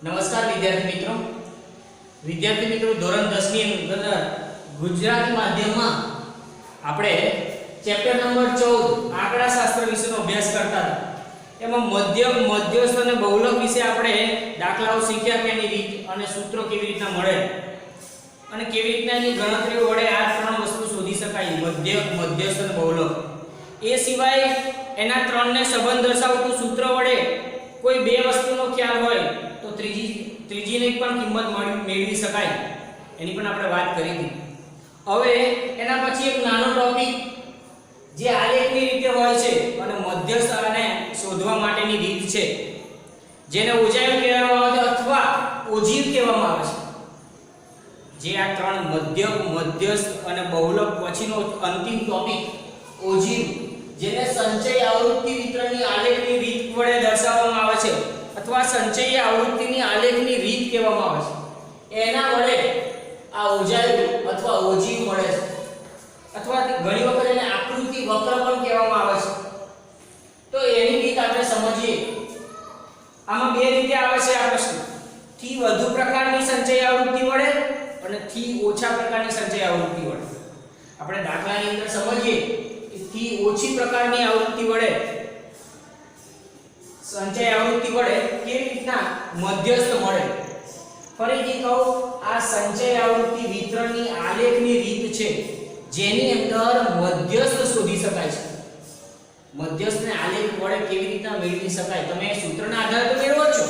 નમસ્કાર વિદ્યાર્થી મિત્રો ધોરણ 10 ની અંદર ગુજરાતી માધ્યમમાં આપણે ચેપ્ટર નંબર 14 આંકડાશાસ્ત્ર વિષયનો અભ્યાસ કરતા હતા। એમાં મધ્યક મધ્યસ્થ અને બહુલક વિશે આપણે દાખલાઓ શીખ્યા કે એની રીત અને સૂત્રો કેવી રીતના મળે અને કેવી રીતના એની ગણતરીઓ વડે આ ત્રણ વસ્તુ શોધી શકાય, મધ્યક મધ્યસ્થ અને બહુલક। એ સિવાય એના ત્રણને સંબંધ દર્શાવતું સૂત્ર વડે કોઈ બે વસ્તુનો ખ્યાલ હોય તો ત્રીજીની પણ કિંમત મેળવી શકાય, એની પણ આપણે વાત કરી હતી। હવે એના પછી એક નાનો ટોપિક જે આલેખની રીતે હોય છે અને મધ્યસ્થ અને શોધવા માટેની રીત છે, જેને ઓજાયુ કહેવામાં આવે છે અથવા ઓજીવ કહેવામાં આવે છે। જે આ ત્રણ મધ્યક મધ્યસ્થ અને બહુલક પછીનો અંતિમ ટોપિક ઓજીવ, જેને સંચય આવૃત્તિ વિતરણની આલેખની રીત વડે દર્શાવવામાં આવે છે અથવા સંચયી આવૃત્તિની આલેખની રીત કહેવામાં આવે છે, એના વડે આ ઓજાયુ અથવા ઓજીવ મળે છે અથવા ઘણી વખત એને આકૃતિ વક્ર પણ કહેવામાં આવે છે। તો એની રીત આપણે સમજીએ। આમાં બે રીતે આવે છે આ પ્રશ્ન, થી વધુ પ્રકારની સંચય આવૃત્તિ વડે અને થી ઓછા પ્રકારની સંચય આવૃત્તિ વડે। આપણે દાખલાની અંદર સમજીએ કે થી ઓછી પ્રકારની આવૃત્તિ વડે સંચય આવૃત્તિ વડે કેવી રીતના મધ્યસ્થ મળે। ફરીથી કહું, આ સંચય આવૃત્તિ વિતરણની આલેખની રીત છે જેની અંદર મધ્યસ્થ શોધી શકાય છે। મધ્યસ્થને આલેખ વડે કેવી રીતના મેળવી શકાય, તમે સૂત્રના આધારે તો મેળવો છો,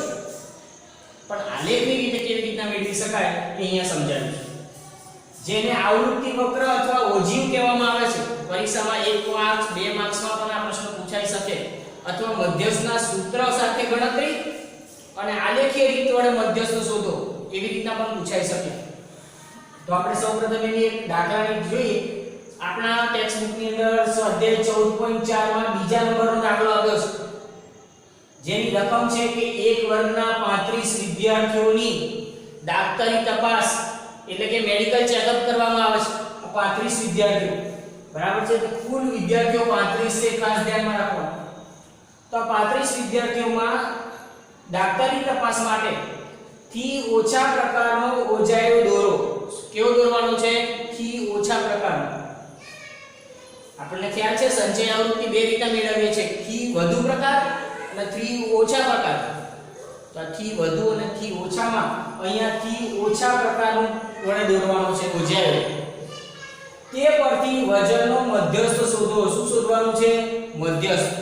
પણ આલેખની રીતે કેવી રીતના મેળવી શકાય એ અહીંયા સમજાવ્યું છે, જેને આવૃત્તિ વક્ર અથવા ઓજીવ કહેવામાં આવે છે। પરીક્ષામાં 1 માર્ક્સ 2 માર્ક્સમાં પણ આ પ્રશ્ન પૂછાઈ શકે, અથવા મધ્યસ્થના સૂત્ર સાથે ગણતરી અને આલેખીય રીત વડે મધ્યસ્થ શોધો એવી રીતના પણ પૂછાઈ શકે। તો આપણે સૌપ્રથમ એની એક દાખલાની જોઈએ। આપણા ટેક્સ્ટ બુકની અંદર સ્વાધ્યાય 14.4 માં બીજા નંબરનો દાખલો આપ્યો છે, જેની રકમ છે કે એક વર્ગના 35 વિદ્યાર્થીઓની દાપ્તરી તપાસ એટલે કે મેડિકલ ચેકઅપ કરવામાં આવે છે। 35 વિદ્યાર્થીઓ બરાબર છે, તો કુલ વિદ્યાર્થીઓ 35 છે, ખાસ ધ્યાનમાં રાખવાનું। તો 35 વિદ્યાર્થીઓમાં દાપ્તરી તપાસ માટે થી ઓછા પ્રકારનો ઓજાયુ દોરો, કેવો દોરવાનો છે? થી ઓછા પ્રકારનો। આપણને ખ્યાલ છે સંચય આવૃત્તિ બે રીતે મેળવીએ છીએ, થી વધુ પ્રકાર અને થી ઓછા પ્રકાર। તો થી વધુ અને થી ઓછામાં અહીંયા થી ઓછા પ્રકારનું વડે દોરવાનો છે ઓજાયુ। તે પરથી વજનનો મધ્યસ્થ શોધો। શું શોધવાનું છે? મધ્યસ્થ।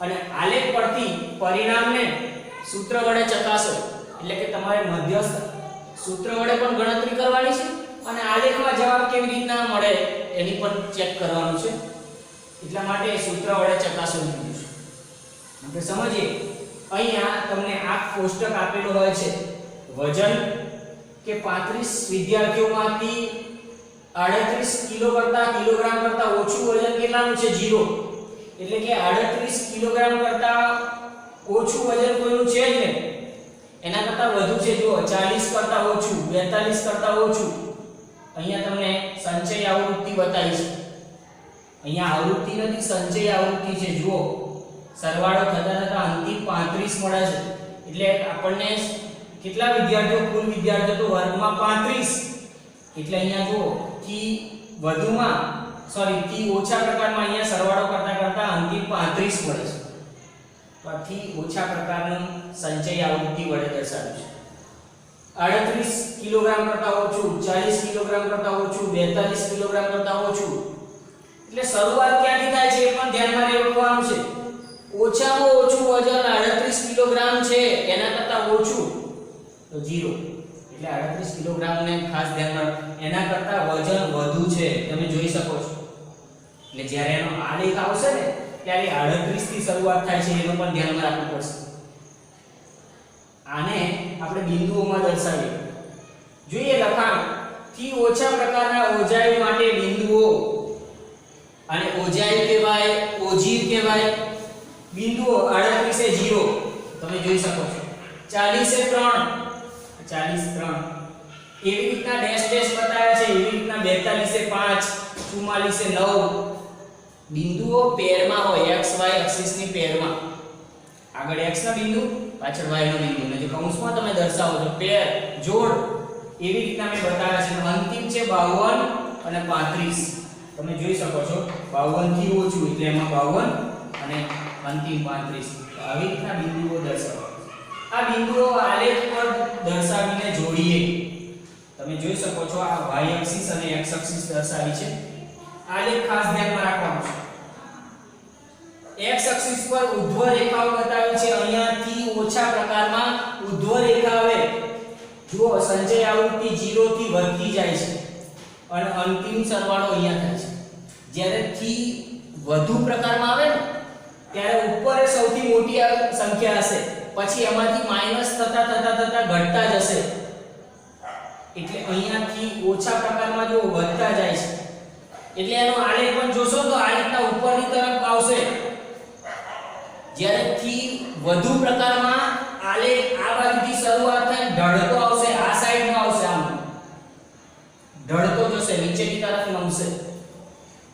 અને આલેખ પરથી પરિણામને સૂત્ર વડે ચકાસો, એટલે કે તમારે મધ્યસ્થ સૂત્ર વડે પણ ગણતરી કરવાની છે અને આલેખમાં જવાબ કેવી રીતના મળે એની પણ ચેક કરવાનું છે, એટલા માટે સૂત્ર વડે ચકાસવું જોઈએ। આપણે સમજીએ, અહીંયા તમને આ કોષ્ટક આપેલું હોય છે, વજન કે 35 વિદ્યાર્થીઓમાંથી 38 કિલોગ્રામ કરતા ઓછું વજન કેટલાનું છે? 0, એટલે કે 38 કિલોગ્રામ કરતા ઓછું વજન કોઈનું છે જ નહીં, એના કરતા વધુ છે। જો 40 કરતા ઓછું, 42 કરતા ઓછું। અહીંયા તમને સંચય આવૃત્તિ બતાવી છે, અહીંયા આવૃત્તિ નથી સંચય આવૃત્તિ છે। જુઓ, સરવાળો થતા થતા અંતિમ 35 મળે છે, એટલે આપણને કેટલા વિદ્યાર્થીઓ? કુલ વિદ્યાર્થીઓ તો વર્ગમાં 35, એટલે અહીંયા જુઓ થી વધુમાં થી ઓછા પ્રકારમાં અહીંયા સરવાળો કરતા કરતા અંતિમ 35 મળે છે। થી ઓછા પ્રકારનું સંચય આવૃત્તિ વડે દર્શાવ્યું છે। 38 કિલોગ્રામ કરતા ઓછું, 40 કિલોગ્રામ કરતા ઓછું, 42 કિલોગ્રામ કરતા ઓછું, એટલે શરૂઆત ક્યાંથી થાય છે એ પણ ધ્યાનમાં રાખવાનું છે। ઓછામાં ઓછું વજન 38 કિલોગ્રામ છે, એના કરતા ઓછું તો 0, એટલે 38 કિલોગ્રામ ને ખાસ ધ્યાનમાં, એના કરતા વજન વધુ છે, તમે જોઈ શકો છો। એટલે જ્યારે એનો આલેખ આવશે ને ત્યારે 38 થી શરૂઆત થાય છે, એનું પણ ધ્યાનમાં રાખવું પડશે। આને આપણે બિંદુઓમાં દર્શાવીએ। જોઈએ લખાણ, થી ઓછા પ્રકારના ઓજાયુ માટે બિંદુઓ, અને ઓજાયુ કહેવાય, ઓજીવ કહેવાય। બિંદુઓ 38 એ 0, તમે જોઈ શકો છો। 40 એ 3, 40 3, એવી રીતના ડેશ ડેશ બતાવે છે, એવી રીતના 42 એ 5, 44 એ 9। બિંદુઓ પેરમાં હોય, x y એક્સિસની પેરમાં, આગળ x ના બિંદુ પાછળ y નો બિંદુ ને જે કૌંસમાં તમે દર્શાવો છો પેર જોડ એવી રીતના મેં બતાવ્યા છે. અંતિમ છે 52 અને 35. તમે જોઈ શકો છો 52 થી ઓછું એટલે એમાં 52 અને અંતિમ 35. આવી રીતના બિંદુઓ દર્શાવો. આ બિંદુઓ આલેખ પર દર્શાવીને જોડીએ. તમે જોઈ શકો છો આ y એક્સિસ અને x એક્સિસ દર્શાવી છે. આલેખ ખાસ ધ્યાનમાં રાખવાનું છે. x એક્સિસ પર ઉર્ધ્વ રેખાઓ બતાવી છે. અહીંયાથી ઓછા પ્રકારમાં ઉર્ધ્વ રેખા આવે જો સંચય આવૃત્તિ 0 થી વધતી જાય છે અને અંતિમ સરવાળો અહીંયા થાય છે. જ્યારે થી વધુ પ્રકારમાં આવે ને ત્યારે ઉપર સૌથી મોટી સંખ્યા હશે, પછી એમાંથી માઈનસ થતા ઘટતા જશે. એટલે અહીંયાથી ઓછા પ્રકારમાં જો વધતા જાય છે એટલે એનો આલેખ પણ જોશો તો આ રીતના ઉપરની તરફ આવશે. જ્યારે થી વધુ પ્રકારમાં આલેખ આ બાજુથી શરૂઆત થાય ઢળતો આવશે, આ સાઈડમાં આવશે, આમ ઢળતો જશે, નીચેની તરફ નમશે.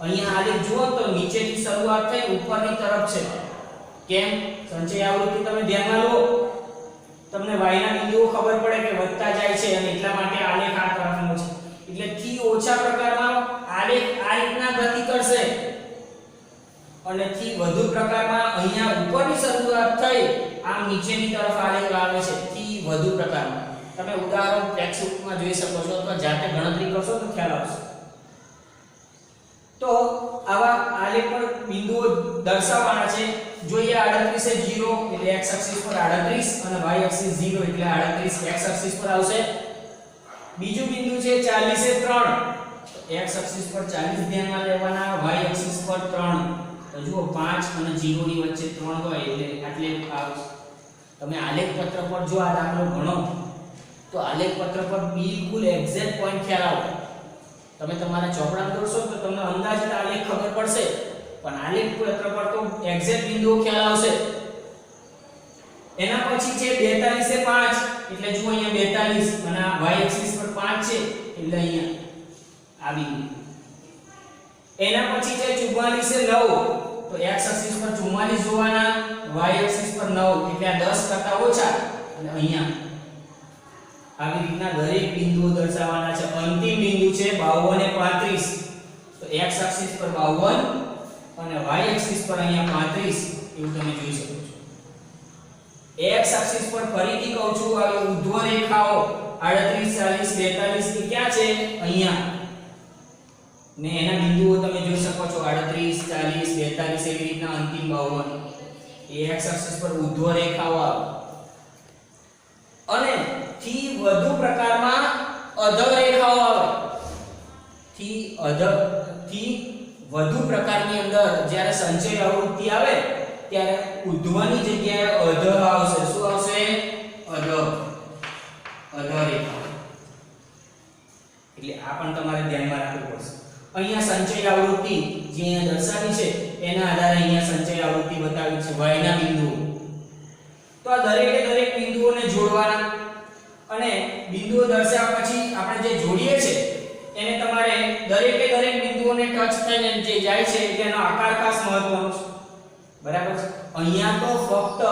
અહીંયા આલેખ જુઓ તો નીચેથી શરૂઆત થઈ ઉપરની તરફ છે. કેમ? સંચય આવૃત્તિ તમે ધ્યાનમાં લો, તમને y ના બિંદુઓ ખબર પડે કે વધતા જાય છે અને એટલા માટે આલેખ આ તરફનો છે. એટલે થી ઓછા પ્રકારમાં આલેખ આ રીતના ગતિ કરશે અને થી વધુ પ્રકારમાં અહીંયા ઉપરની શરૂઆત થઈ આમ નીચેની તરફ આલેખ આવે છે. થી વધુ પ્રકારમાં તમે ઉદાહરણ ટેક્સ્ટબુકમાં જોઈ શકો છો અથવા જાતે ગણતરી કરશો તો ખ્યાલ આવશે. તો આવા આલેખ પર બિંદુઓ દર્શાવવાના છે. જોઈએ 38 એ 0 એટલે x એક્સિસ પર 38 અને y એક્સિસ 0 એટલે 38 x એક્સિસ પર આવશે. બીજું બિંદુ છે 40 એ 3 તો x એક્સિસ પર 40 ધ્યાનમાં લેવાના, y એક્સિસ પર 3. તો જુઓ 5 અને 0 ની વચ્ચે 3 હોય એટલે આટલે આવશે. તમે આલેખ પત્ર પર જો આ દાખલો ગણો તો આલેખ પત્ર પર બિલકુલ એક્ઝેક્ટ પોઈન્ટ ખ્યાલ આવે. તમે તમારા ચોપડામાં દોરશો તો તમને અંદાજિત આલેખ ખબર પડશે, પણ આલેખ પત્ર પર તો એક્ઝેક્ટ બિંદુઓ ખ્યાલ આવશે. એના પછી છે 42 એ 5 એટલે જુઓ અહીંયા 42 અને આ y એક્સિસ પર 5 છે એટલે અહીંયા આ બિંદુ. એના પછી છે 44 એ 9 તો x એક્સિસ પર 44 જોવાના, y એક્સિસ પર 9 એટલે આ 10 કરતા ઓછા અને અહીંયા આવી રીતના દરેક બિંદુઓ દર્શાવવાના છે. અંતિમ બિંદુ છે 52 એ 35 તો x એક્સિસ પર 52 અને y એક્સિસ પર અહીંયા 35 એવું તમે જોઈ શકો છો. x એક્સિસ પર ફરીથી કહું છું આવી ઉર્ધ્વ રેખાઓ 38 40 42 કે ક્યાં છે અહીંયા ને એના બિંદુઓ તમે જોઈ શકો છો 38 40 42 એવી રીતના અંતિમ 52 એ x એક્સિસ પર ઉર્ધ્વ રેખાઓ આવે. અને થી વધુ પ્રકારમાં અધર રેખાઓ આવે. થી વધુ પ્રકારની અંદર જ્યારે સંચય આવૃત્તિ આવે ત્યારે ઉર્ધ્વની જગ્યાએ અધર આવશે. શું આવશે? અધર રેખા. એટલે આ પણ તમારે ધ્યાનમાં રાખવું પડશે. અહીંયા સંચય આવૃત્તિ જે અહીંયા દર્શાવી છે એના આધારે અહીંયા સંચય આવૃત્તિ બતાવી છે y ના બિંદુઓ. તો આ દરેકે દરેક બિંદુઓને જોડવાના અને બિંદુઓ દર્શાવ્યા પછી આપણે જે જોડીએ છે એને તમારે દરેકે દરેક બિંદુઓને ટચ થઈને જે જાય છે તેનો આકાર ખાસ મહત્વનો છે. બરાબર છે? અહીંયા તો ફક્ત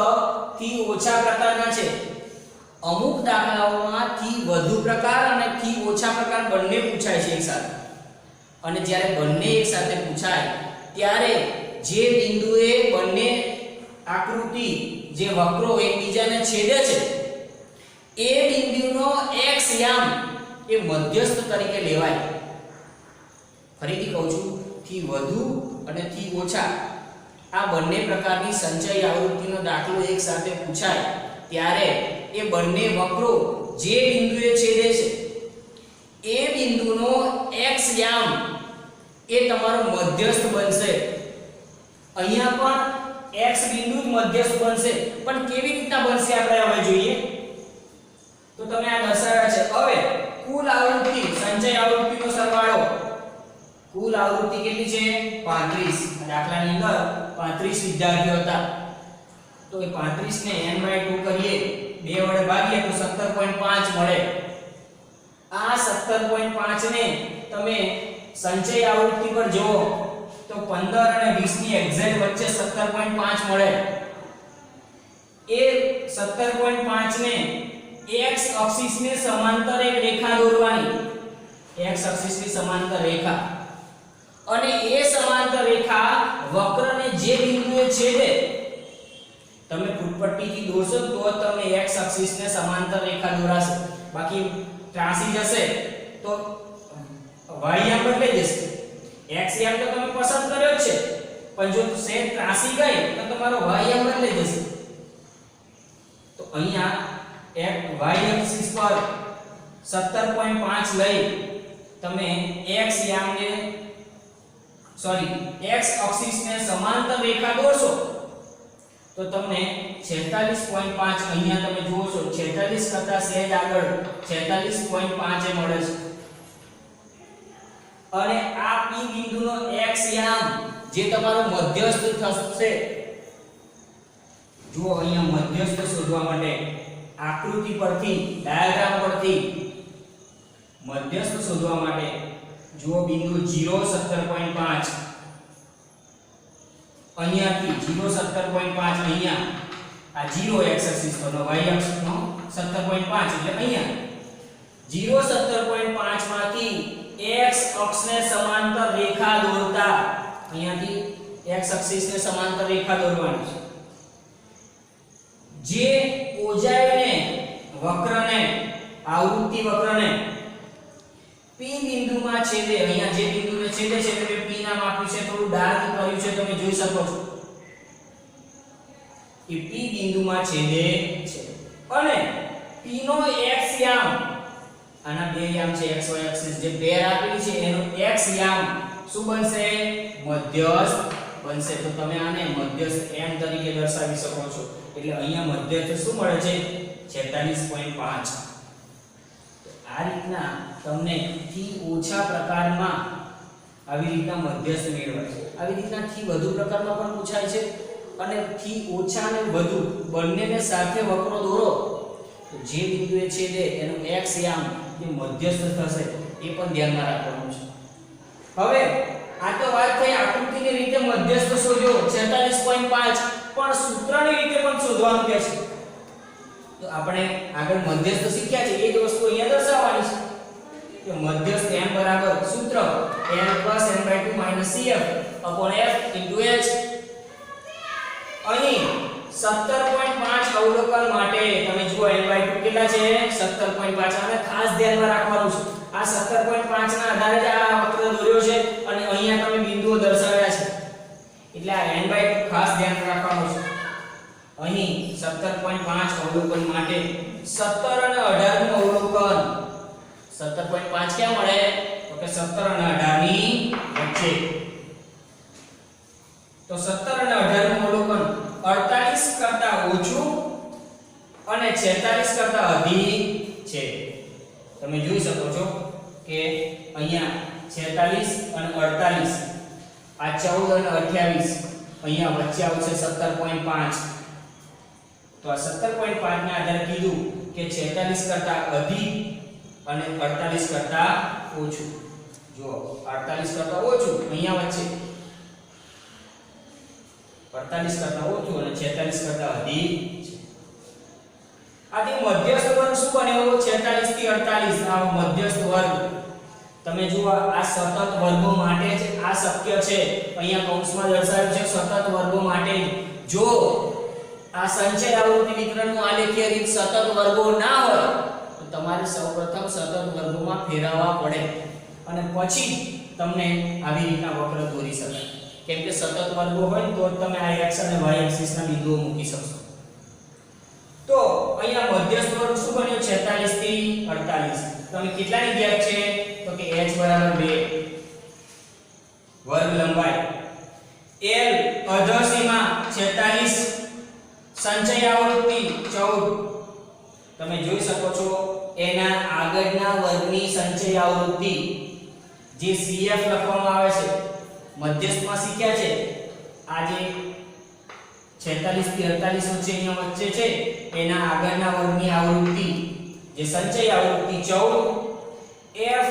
થી ઓછા પ્રકારના છે. અમુક દાખલાઓમાં થી વધુ પ્રકાર અને થી ઓછા પ્રકાર બંને પૂછાય છે એકસાથે. અને જ્યારે બંને એકસાથે પૂછાય ત્યારે જે બિંદુએ બંને આકૃતિ જે વક્રો એકબીજાને છેદે છે એ બિંદુનો x યામ એ મધ્યસ્થ તરીકે લેવાય. ફરીથી કહું છું, થી વધુ અને થી ઓછા આ બંને પ્રકારની સંચય આવૃત્તિનો દાખલો એકસાથે પૂછાય ત્યારે એ બંને વક્રો જે બિંદુએ છેદે છે એ બિંદુનો x યામ એ તમારો મધ્યસ્થ બનશે. અહીંયા પણ x બિંદુ જ મધ્યસ્થ બનશે, પણ કેવી રીતના બનશે આપણે હવે જોઈએ. તો તમે આ દર્શાવ્યા છે. હવે કુલ આવૃત્તિ સંચય આવૃત્તિનો સરવાળો, કુલ આવૃત્તિ કેટલી છે? 35. દાખલાની અંદર 35 વિદ્યાર્થીઓ હતા. તો એ 35 ને n/2 કરીએ, 2 વડે ભાગીએ તો 17.5 મળે. આ 17.5 ને તમે સંચય આવૃત્તિ પર જુઓ તો 15 અને 20 ની એક્ઝેક્ટ વચ્ચે 17.5 મળે. એ 17.5 ને x અક્ષિસ ને સમાંતર એક રેખા દોરવાની x અક્ષિસ ની સમાંતર રેખા અને એ સમાંતર રેખા વક્રને જે બિંદુએ છેદે તમે ફૂટપટ્ટીથી દોરશો તો તમને x અક્ષિસ ને સમાંતર રેખા દોરાશે બાકી ત્રાસી જશે તો y યામ બદલાઈ જશે x યામ તો તમે પસંદ કર્યો જ છે પણ જો સેટ ત્રાસી ગઈ તો તમારો y યામ બદલાઈ જશે તો અહીંયા y અક્ષિસ પર 17.5 લઈ તમે x યામને x અક્ષિસ ને સમાંતર રેખા દોરશો તો તમને 46.5 અહીંયા તમે જુઓ છો 46 કરતા સહેજ આગળ 46.5 એ મળે છે અને આ P બિંદુનો x યામ જે તમારો મધ્યસ્થ થશે જુઓ અહીંયા મધ્યસ્થ શોધવા માટે આકૃતિ પરથી ડાયાગ્રામ પરથી મધ્યસ્થ શોધવા માટે જુઓ બિંદુ 0 17.5 અહીંયાથી 0 17.5 અહીંયા આ 0 x અક્ષિસ પરનો y અક્ષનો 17.5 એટલે અહીંયા 0 17.5 માંથી x અક્ષને સમાંતર રેખા દોરતા અહીંયાથી x અક્ષિસને સમાંતર રેખા દોરવાની છે જે ઓજાઈને વક્રને આવૃત્તિ વક્રને P બિંદુમાં છેદે અહીંયા જે બિંદુને છેદે છે તે P નામ આપ્યું છે થોડું ડાર્ક કર્યું છે તમે જોઈ શકો છો કે P બિંદુમાં છેદે છે અને P નો x યામ આના બે યામ છે x y એક્સિસ જે પેર આપેલી છે એનો x યામ શું બનશે મધ્યસ્થ બનશે તો તમે આને મધ્યસ્થ m તરીકે દર્શાવી શકો છો એટલે અહીંયા મધ્યસ્થ શું મળે છે 46.5 આ રીતના તમને થી ઓછા પ્રકારમાં આવી રીતના મધ્યસ્થ મેળવાય છે આવી રીતના થી વધુ પ્રકારમાં પણ પૂછાય છે અને થી ઓછા અને વધુ બંનેને સાથે વક્રો દોરો તો જે બિંદુએ છેદે એનો x યામ જે મધ્યસ્થ થશે એ પણ ધ્યાનમાં રાખવાનું છે હવે આ તો વાત થઈ આકૃતિની રીતે મધ્યસ્થ શોધ્યો 46.5 પણ સૂત્રની રીતે પણ શોધવાનું કહે છે તો આપણે આગળ મધ્યસ્થ શીખ્યા છે એ જ વસ્તુ અહીંયા દર્શાવવાની છે કે મધ્યસ્થ m બરાબર સૂત્ર n + n/2 - cf / f * h અહીં 17.5 અવલોકન માટે તમે જુઓ n/2 કેટલા છે 17.5 આને ખાસ ધ્યાનમાં રાખવાનું છે આ 17.5 ના આધારે જ આ વક્ર દોર્યો છે અને અહીંયા તમે બિંદુઓ દર્શાવ્યા છે એટલે આ n/2 ખાસ ધ્યાન રાખવાનું છે અહીં 17.5 અવલોકન માટે 17 અને 18 નું અવલોકન 17.5 ક્યાં મળે તો કે 17 અને 18 ની વચ્ચે તો 17 અને 18 નું અવલોકન 48 કરતા ઓછું અને 46 કરતા અધિક છે તમે જોઈ શકો છો કે અહીંયા 46 અને 48 આ 14 અને 28 અહીંયા વચ્ચે આવશે 17.5 તો આ 17.5 ના આધારે કીધું કે 46 કરતા અધિક અને 48 કરતા ઓછું જો 48 કરતા ઓછું અહીંયા વચ્ચે 48 કરતા ઓછું અને 46 કરતા અધિક છે આથી મધ્યસ્થ વર્ગ શું બન્યો 46 થી 48 આ મધ્યસ્થ વર્ગ તમે જુઓ આ સતત વર્ગો માટે જ આ શક્ય છે અહીંયા કૌંસમાં દર્શાવ્યું છે સતત વર્ગો માટે જો આ સંચય આવૃત્તિ વિતરણનું આલેખીય રીત સતત વર્ગો ના હોય તો તમારે સૌપ્રથમ સતત વર્ગોમાં ફેરવવા પડે અને પછી તમને આવી રીતના વક્ર દોરી શકાય કેમ કે સતત વર્ગો હોય તો જ તમે આ x અને y એક્સિસના બિંદુઓ મૂકી શકશો તો અહીંયા મધ્યસ્થ વર્ગ શું બન્યો 46 થી 48 તમે કેટલાની ગેપ છે તો કે h બરાબર 2 વર્ગ લંબાઈ l અધસીમા 46 સંચય આવૃત્તિ 14 તમે જોઈ શકો છો એના આગળના વર્ગની સંચય આવૃત્તિ જે cf લખવામાં આવે છે મધ્યસ્થમાં શીખ્યા છે આ જે 46 થી 48 વચ્ચે અહીંયા વચ્ચે છે એના આગળના વર્ગની આવૃત્તિ જે સંચય આવૃત્તિ 14 f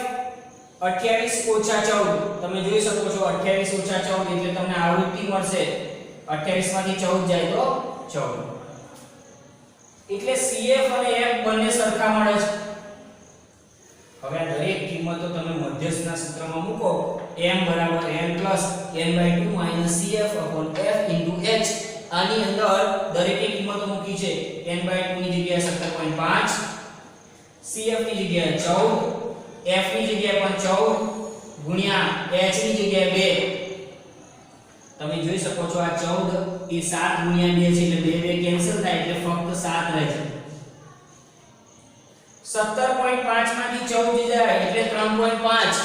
28 - 14 તમે જોઈ શકો છો 28 - 14 એટલે તમને આવૃત્તિ મળશે 28 માંથી 14 જાય તો 14 એટલે CF અને F બંને સરખા મળે છે. હવે આ દરેક કિંમતો તમે મધ્યસ્થના સૂત્રમાં મૂકો m બરાબર n+n/2 CF F H. આની અંદર દરેકે કિંમતો મૂકી છે n/2 ની જગ્યાએ 17.5, CF ની જગ્યાએ 14, F ની જગ્યાએ પણ 14 ગુણ્યા H ની જગ્યાએ 2. તમે જોઈ શકો છો આ 14 એ 7 ગુણ્યા 2 છે એટલે 2 2 કેન્સલ થાય એટલે ફક્ત 7 રહે છે. 17.5 માંથી 14 જાય એટલે 3.5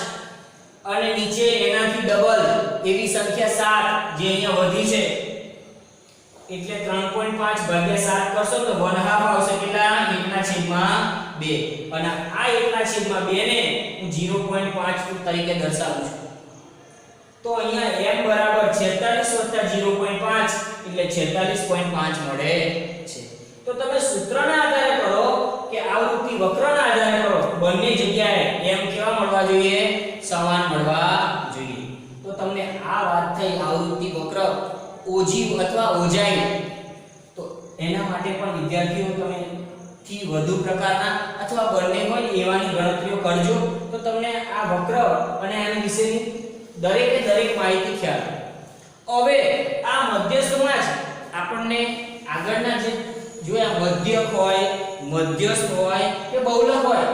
અને નીચે એનાથી ડબલ એવી સંખ્યા 7 જે અહીંયા વધી છે એટલે 3.5 ભાગ્યા 7 કરશો તો 1/2 આવશે કેટલા 1/2 અને આ 1/2 ને હું 0.5 તરીકે દર્શાવું છું. તો અહીંયા m બરાબર 46 + 0.5 એટલે 46.5 મળે છે. તો તમે સૂત્રના આધારે કરો કે આવૃત્તિ વક્રના આધારે કરો બંને જગ્યાએ m કેવા મળવા જોઈએ સમાન મળવા જોઈએ. તો તમને આ વાત થઈ આવૃત્તિ વક્ર ઓજી અથવા ઓજાઈ. તો એના માટે પણ વિદ્યાર્થીઓ તમે થી વધુ પ્રકારના અથવા બંને હોય એવાની ગણતરીઓ કરજો તો તમને આ વક્ર અને આની વિશેની દરેકે દરેક માહિતી ખ્યાલ. હવે આ મધ્યસ્થમાં જ આપણને આગળના જે જોયા મધ્યક હોય મધ્યસ્થ હોય કે બહુલક હોય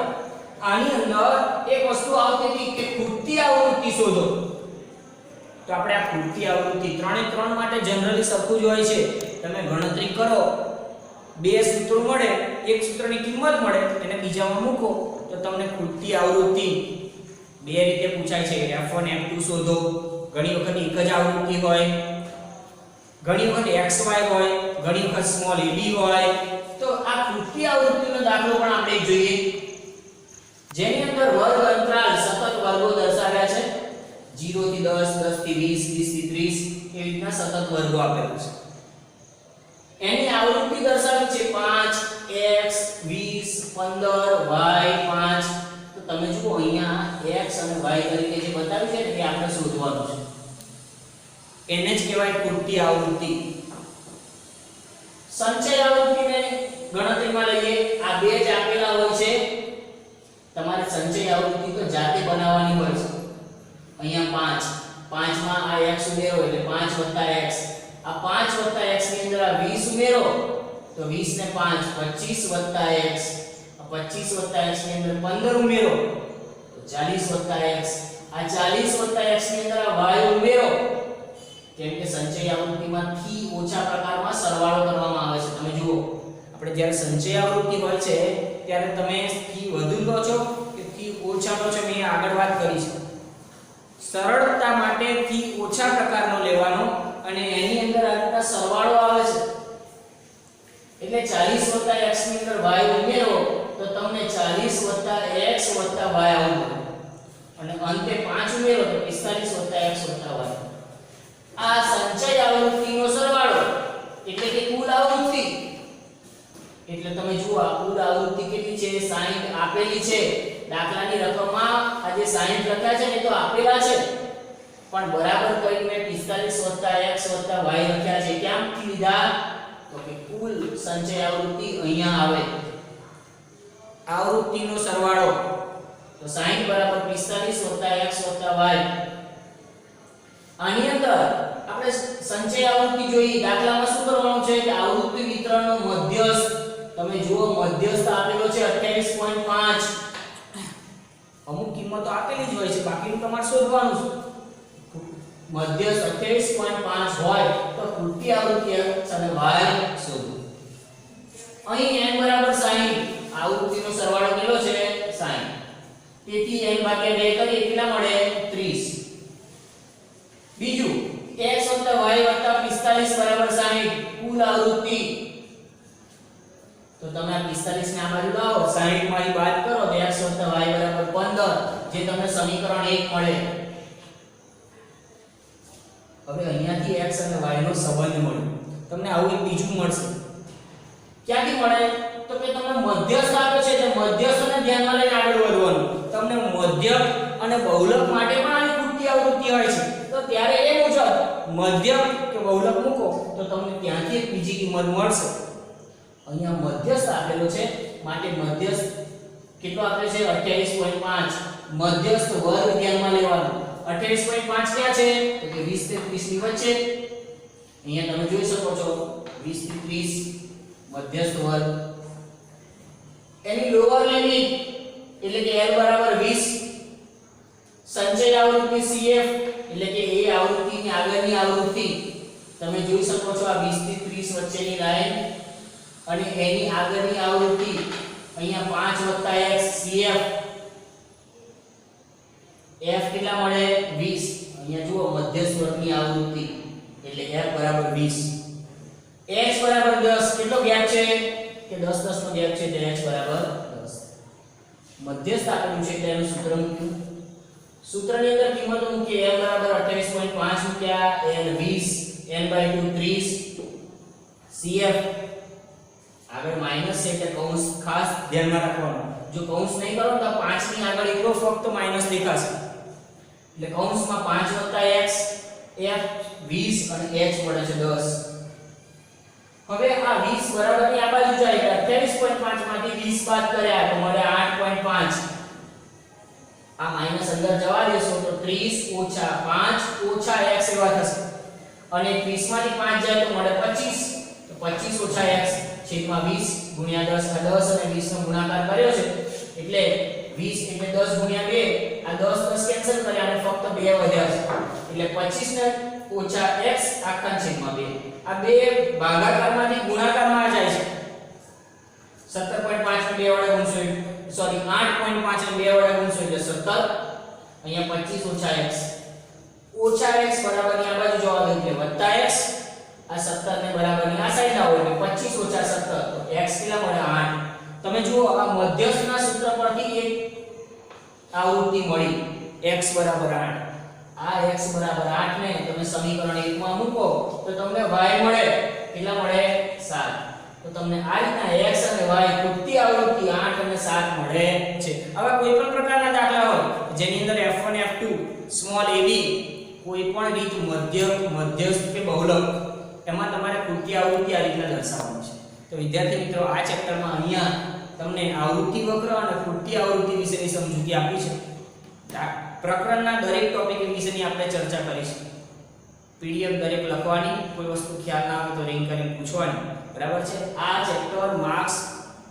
આની અંદર એક વસ્તુ આવતી હતી કે ખૂટતી આવૃત્તિ શોધો. તો આપણે આ ખૂટતી આવૃત્તિ 3 માટે જનરલી સરખું જ હોય છે. તમે ગણતરી કરો બે સૂત્રો મળે એક સૂત્રની કિંમત મળે એને બીજામાં મૂકો તો તમને ખૂટતી આવૃત્તિ બે રીતે પૂછાય છે F1 F2 શોધો. ઘણી વખત એક જ આવૃત્તિ હોય, ઘણી વખત XY હોય, ઘણી વખત સ્મોલ ab હોય. તો આ ખૂટતી આવૃત્તિનો દાખલો પણ આપણે જોઈએ જેની અંદર વર્ગ અંતરાલ સતત વર્ગો દર્શાવ્યા છે 0 થી 10, 10 થી 20, 20 થી 30 એ રીતના સતત વર્ગો આપેલા છે. એની આવૃત્તિ દર્શાવી છે 5 x 20 15 y 5. તો તમે જુઓ અહીંયા x અને y તરીકે જે બતાવ્યું છે ને એ આપણે શોધવાનું છે. એને જ કહેવાય ખૂટતી આવૃત્તિ. સંચય આવૃત્તિને ગણતરીમાં લઈએ. આ બે જ આપેલા હોય છે. તમારે સંચય આવૃત્તિ તો જાતે બનાવવાની હોય છે. અહીંયા 5 માં આ x ઉમેરો એટલે 5 x. આ 5 x ની અંદર આ 20 ઉમેરો તો 20 ને 5 25 x. આ 25 x ની અંદર 15 ઉમેરો તો 40 x. આ 40 x ની અંદર આ y ઉમેરો કેમ કે સંચય આવૃત્તિમાં થી ઓછા પ્રકારમાં સરવાળો કરવામાં આવે છે. તમે જુઓ આપણે જ્યારે સંચય આવૃત્તિ હોય છે ત્યારે તમે થી વધુ લો છો કે થી ઓછા લો છો મેં આગળ વાત કરી છે. સરળતા માટે થી ઓછા પ્રકારનો લેવાનો અને એની અંદર આ રીતના સરવાળો આવે છે એટલે 40 x ની અંદર y ઉમેરો તો તમને 40 x y આવશે અને અંતે 5 ઉમેરો તો 45 x y. આ સંચય આવૃત્તિનો સરવાળો એટલે કે કુલ આવૃત્તિ. એટલે તમે જુઓ આ કુલ આવૃત્તિ કેટલી છે 60 આપેલી છે. દાખલાની રકમમાં આ જે 60 લખ્યા છે ને તો આપેલા છે પણ બરાબર કરી મેં 45 x y લખ્યા છે. ક્યાંથી લીધા તો કે કુલ સંચય આવૃત્તિ અહીંયા આવે આવૃત્તિનો સરવાળો તો 60 બરાબર 45 x y. આની અંદર આપણે સંચય આવૃત્તિ જોઈ. દાખલામાં શું કરવાનું છે કે આવૃત્તિ વિતરણનો મધ્યસ્થ તમે જુઓ મધ્યસ્થ આપેલો છે 28.5. અમુક કિંમતો આપેલી જ હોય છે બાકીનું તમારે શોધવાનું છે. મધ્યસ્થ 28.5 હોય તો ખૂટતી આવૃત્તિ x અને y શોધો. અહીં n બરાબર 60 આવૃત્તિનો સરવાળો કેટલો છે 60. તેથી n ભાગ્યા 2 કરીએ કેટલા મળે 30. બીજું x + y + 45 બરાબર 60 કુલ આવૃત્તિ. તો તમે આ 45 ને આ બાજુ લાવો 60 માંથી બાદ કરો તો x + y બરાબર 15 જે તમને સમીકરણ 1 મળે. હવે અહીંયાથી x અને y નો સંબંધ મળ્યો. તમને આવું એક બીજું મળશે. ક્યાંથી મળે તો કે તમને મધ્યસ્થ આપે છે એટલે મધ્યસ્થને ધ્યાનમાં લઈને આગળ વધવાનું. તમને મધ્યક અને બહુલક માટે પણ આની ખૂટતી આવૃત્તિ હોય છે. તો ત્યારે એ મુજબ મધ્યક કે બહુલક મૂકો તો તમને ત્યાંથી એક બીજી કિંમત મળશે અહીંયા મધ્યસ્થ આપેલો છે માટે મધ્યસ્થ કેટલો આપ્યો છે 28.5 મધ્યસ્થ વર્ગ ધ્યાનમાં લેવાનો 28.5 ક્યાં છે તો કે 20 થી 30 ની વચ્ચે અહીંયા તમે જોઈ શકો છો 20 થી 30 મધ્યસ્થ વર્ગ એની લોઅર લિમિટ એટલે કે L બરાબર 20 સંચય આવૃત્તિ CF એટલે કે એ આવૃત્તિની આગળની આવૃત્તિ તમે જોઈ શકો છો આ 20 થી 30 વચ્ચેની લાઈન અને એની આગળની આવૃત્તિ અહીંયા 5 x CF F કેટલા મળે 20 અહીંયા જુઓ મધ્યસ્થ વર્ગની આવૃત્તિ એટલે F બરાબર 20 h બરાબર 10 કેટલો ગેપ છે કે 10 10 નો ગેપ છે એટલે h બરાબર 10 મધ્યસ્થ આપેલું છે એટલે એનું સૂત્ર મૂક્યું સૂત્રની અંદર કિંમતો મૂકી m બરાબર 28.5 મૂક્યા n 20 n/2 30 CF આગળ માઈનસ છે એટલે કૌંસ ખાસ ધ્યાનમાં રાખવાનું જો કૌંસ નહીં કરો તો 5 ની આગળ એકલો ફક્ત માઈનસ દેખાશે એટલે કૌંસમાં 5 x f 20 અને h મળે છે 10 હવે આ 20 બરાબર ની આ બાજુ જાય એટલે 28.5 માંથી 20 બાદ કર્યા તો મળે 8.5 આ માઈનસ અંદર જવા દેશો તો 30 ઓછા 5 ઓછા x એવા થશે અને 30 માંથી 5 જાય તો મળે 25 તો 25 ઓછા x છેદમાં 20 ગુણ્યા 10 આ 10 અને 20 નો ગુણાકાર કર્યો છે એટલે 20 એટલે 10 ગુણ્યા 2 આ 10 કેન્સલ કર્યા અને ફક્ત 2 વધ્યા છે એટલે 25 ને ઓછા x આખા છેદમાં 2 આ બે ભાગાકારમાંથી ગુણાકારમાં જાય છે 17.5 ને 2 વડે ગુણશો સોરી 8.5 ને 2 વડે ગુણશો એટલે 17 અહીંયા 25 ઓછા x બરાબર ની આ બાજુ જવા દો એટલે વત્તા x આ 17 ને બરાબર ની આ સાઈડ લાવો એટલે 25 ઓછા 17 તો x કેટલા મળે 8 તમે જુઓ આ મધ્યસ્થના સૂત્ર પરથી એક આવૃત્તિ મળી x બરાબર 8 આ x બરાબર 8 ને તમે સમીકરણ 1 માં મૂકો તો તમને y મળે કેટલા મળે 7 તો તમને આ રીતના x અને y ખૂટતી આવૃત્તિ 8 અને 7 મળે છે હવે કોઈ પણ પ્રકારના દાખલા હોય જેની અંદર f1 f2 સ્મોલ ab કોઈ પણ રીત મધ્યસ્થ કે બહુલક એમાં તમારે ખૂટતી આવૃત્તિ આ રીતના દર્શાવવાની છે તો વિદ્યાર્થી મિત્રો આ ચેપ્ટરમાં અહીંયા તમને આવૃત્તિ વક્ર અને ખૂટતી આવૃત્તિ વિશેની સમજૂતી આપી છે પ્રકરણના દરેક ટોપિક વિશેની આપણે ચર્ચા કરીશું પીડીએફ દરેક લખવાની કોઈ વસ્તુ ખ્યાલ ના આવે તો રિંગ કરીને પૂછવાની બરાબર છે આ ચેપ્ટર માર્ક્સ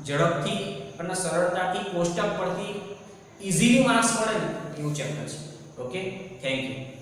ઝડપથી અને સરળતાથી કોષ્ટક પરથી ઈઝીલી માર્ક્સ મળે ને એવું ચેપ્ટર છે ઓકે થેન્ક યુ